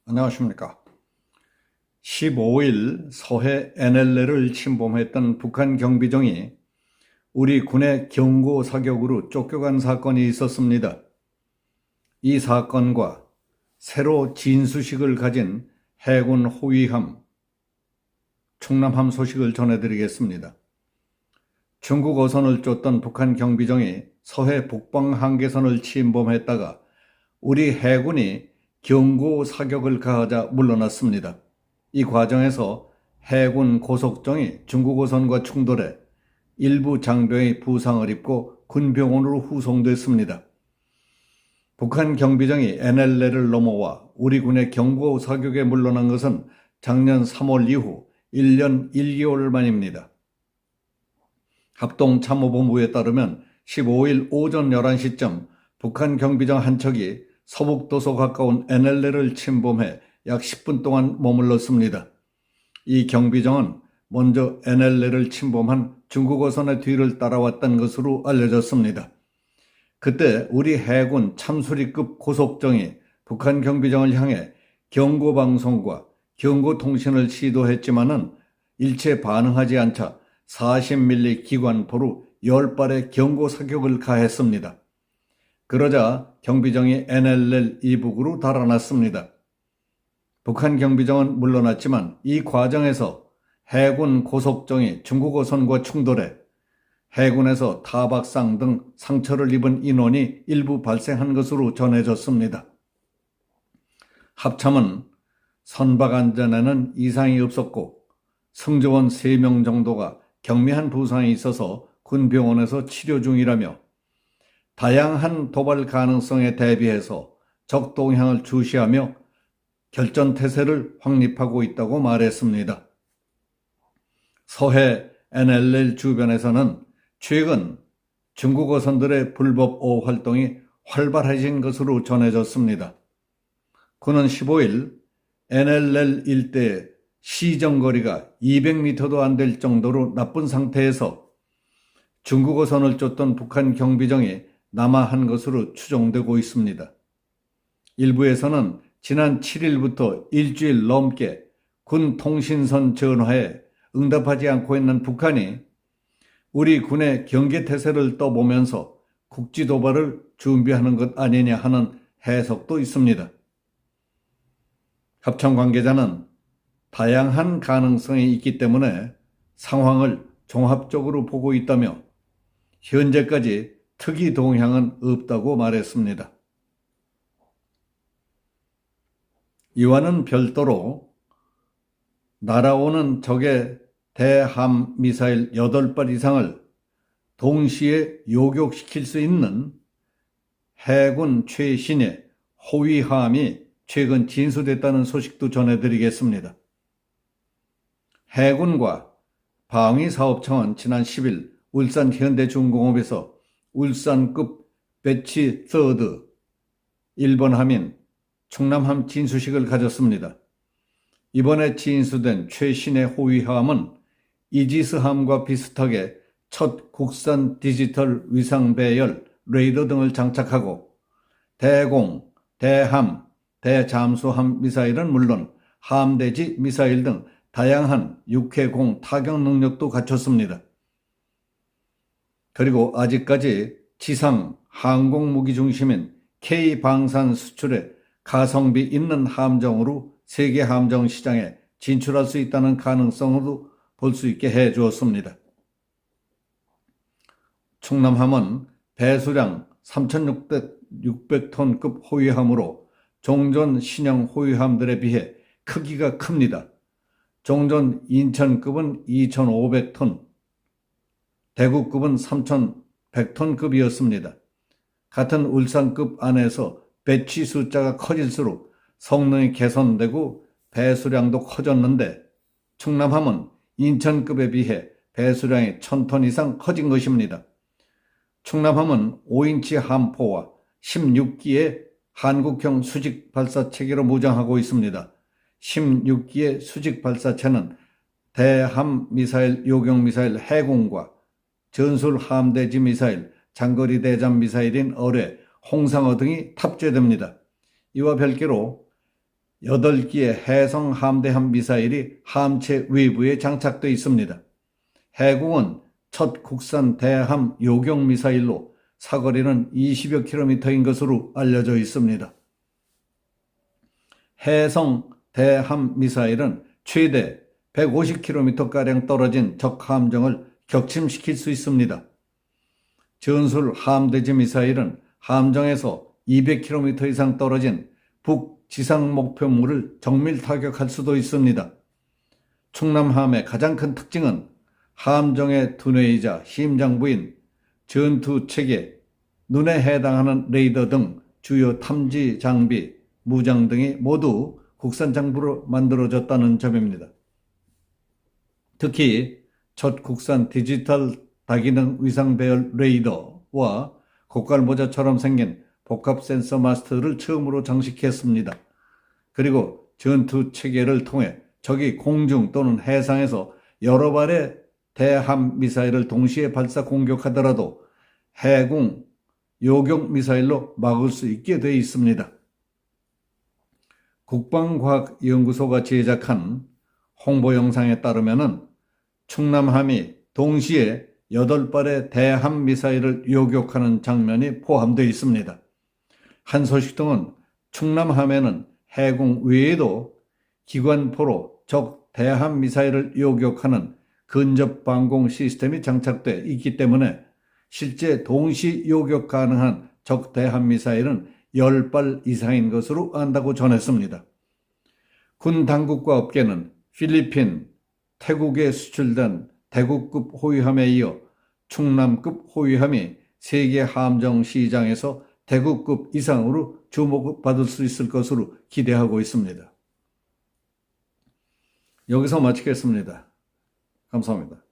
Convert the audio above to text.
안녕하십니까. 15일 서해 NLL을 침범했던 북한 경비정이 우리 군의 경고 사격으로 쫓겨간 사건이 있었습니다. 이 사건과 새로 진수식을 가진 해군 호위함, 충남함 소식을 전해드리겠습니다. 중국 어선을 쫓던 북한 경비정이 서해 북방 한계선을 침범했다가 우리 해군이 경고 사격을 가하자 물러났습니다. 이 과정에서 해군 고속정이 중국 어선과 충돌해 일부 장병이 부상을 입고 군병원으로 후송됐습니다. 북한 경비정이 NLL을 넘어와 우리 군의 경고 사격에 물러난 것은 작년 3월 이후 1년 1개월 만입니다. 합동참모본부에 따르면 15일 오전 11시쯤 북한 경비정 한 척이 서북도서 가까운 NLL을 침범해 약 10분 동안 머물렀습니다. 이 경비정은 먼저 NLL을 침범한 중국 어선의 뒤를 따라왔던 것으로 알려졌습니다. 그때 우리 해군 참수리급 고속정이 북한 경비정을 향해 경고방송과 경고통신을 시도했지만은 일체 반응하지 않자 40mm 기관포로 10발의 경고사격을 가했습니다. 그러자 경비정이 NLL 이북으로 달아났습니다. 북한 경비정은 물러났지만 이 과정에서 해군 고속정이 중국 어선과 충돌해 해군에서 타박상 등 상처를 입은 인원이 일부 발생한 것으로 전해졌습니다. 합참은 선박 안전에는 이상이 없었고 승조원 3명 정도가 경미한 부상이 있어서 군병원에서 치료 중이라며 다양한 도발 가능성에 대비해서 적 동향을 주시하며 결전태세를 확립하고 있다고 말했습니다. 서해 NLL 주변에서는 최근 중국 어선들의 불법 어업 활동이 활발해진 것으로 전해졌습니다. 군은 15일 NLL 일대 시정거리가 200m도 안 될 정도로 나쁜 상태에서 중국 어선을 쫓던 북한 경비정이 남하한 것으로 추정되고 있습니다. 일부에서는 지난 7일부터 일주일 넘게 군 통신선 전화에 응답하지 않고 있는 북한이 우리 군의 경계태세를 떠보면서 국지 도발을 준비하는 것 아니냐 하는 해석도 있습니다. 합참 관계자는 다양한 가능성이 있기 때문에 상황을 종합적으로 보고 있다며 현재까지 특이 동향은 없다고 말했습니다. 이와는 별도로 날아오는 적의 대함 미사일 8발 이상을 동시에 요격시킬 수 있는 해군 최신의 호위함이 최근 진수됐다는 소식도 전해드리겠습니다. 해군과 방위사업청은 지난 10일 울산 현대중공업에서 울산급 배치 3 1번 함인 충남함 진수식을 가졌습니다. 이번에 진수된 최신의 호위함은 이지스함과 비슷하게 첫 국산 디지털 위상 배열 레이더 등을 장착하고 대공, 대함, 대잠수함 미사일은 물론 함대지 미사일 등 다양한 육해공 타격 능력도 갖췄습니다. 그리고 아직까지 지상 항공 무기 중심인 K방산 수출에 가성비 있는 함정으로 세계 함정 시장에 진출할 수 있다는 가능성으로 볼 수 있게 해주었습니다. 충남함은 배수량 3,600톤급 호위함으로 종전 신형 호위함들에 비해 크기가 큽니다. 종전 인천급은 2,500톤, 대구급은 3,100톤급이었습니다. 같은 울산급 안에서 배치 숫자가 커질수록 성능이 개선되고 배수량도 커졌는데 충남함은 인천급에 비해 배수량이 1,000톤 이상 커진 것입니다. 충남함은 5인치 함포와 16기의 한국형 수직 발사체계로 무장하고 있습니다. 16기의 수직 발사체는 대함 미사일, 요격 미사일 해공과 전술 함대지 미사일, 장거리 대잠 미사일인 어뢰, 홍상어 등이 탑재됩니다. 이와 별개로 8기의 해성 함대함 미사일이 함체 외부에 장착되어 있습니다. 해군은 첫 국산 대함 요격 미사일로 사거리는 20여 킬로미터인 것으로 알려져 있습니다. 해성 대함 미사일은 최대 150km가량 떨어진 적 함정을 격침시킬 수 있습니다. 전술 함대지 미사일은 함정에서 200km 이상 떨어진 북 지상 목표물을 정밀 타격할 수도 있습니다. 충남함의 가장 큰 특징은 함정의 두뇌이자 심장부인 전투체계, 눈에 해당하는 레이더 등 주요 탐지 장비, 무장 등이 모두 국산 장비로 만들어졌다는 점입니다. 특히 첫 국산 디지털 다기능 위상 배열 레이더와 고깔 모자처럼 생긴 복합 센서 마스터를 처음으로 장식했습니다. 그리고 전투 체계를 통해 적이 공중 또는 해상에서 여러 발의 대함 미사일을 동시에 발사 공격하더라도 해공 요격 미사일로 막을 수 있게 되어 있습니다. 국방과학연구소가 제작한 홍보 영상에 따르면 충남함이 동시에 8발의 대함 미사일을 요격하는 장면이 포함되어 있습니다. 한 소식통은 충남함에는 해공 외에도 기관포로 적 대함 미사일을 요격하는 근접 방공 시스템이 장착돼 있기 때문에 실제 동시 요격 가능한 적 대함 미사일은 10발 이상인 것으로 안다고 전했습니다. 군 당국과 업계는 필리핀, 태국에 수출된 대구급 호위함에 이어 충남급 호위함이 세계 함정 시장에서 대구급 이상으로 주목받을 수 있을 것으로 기대하고 있습니다. 여기서 마치겠습니다. 감사합니다.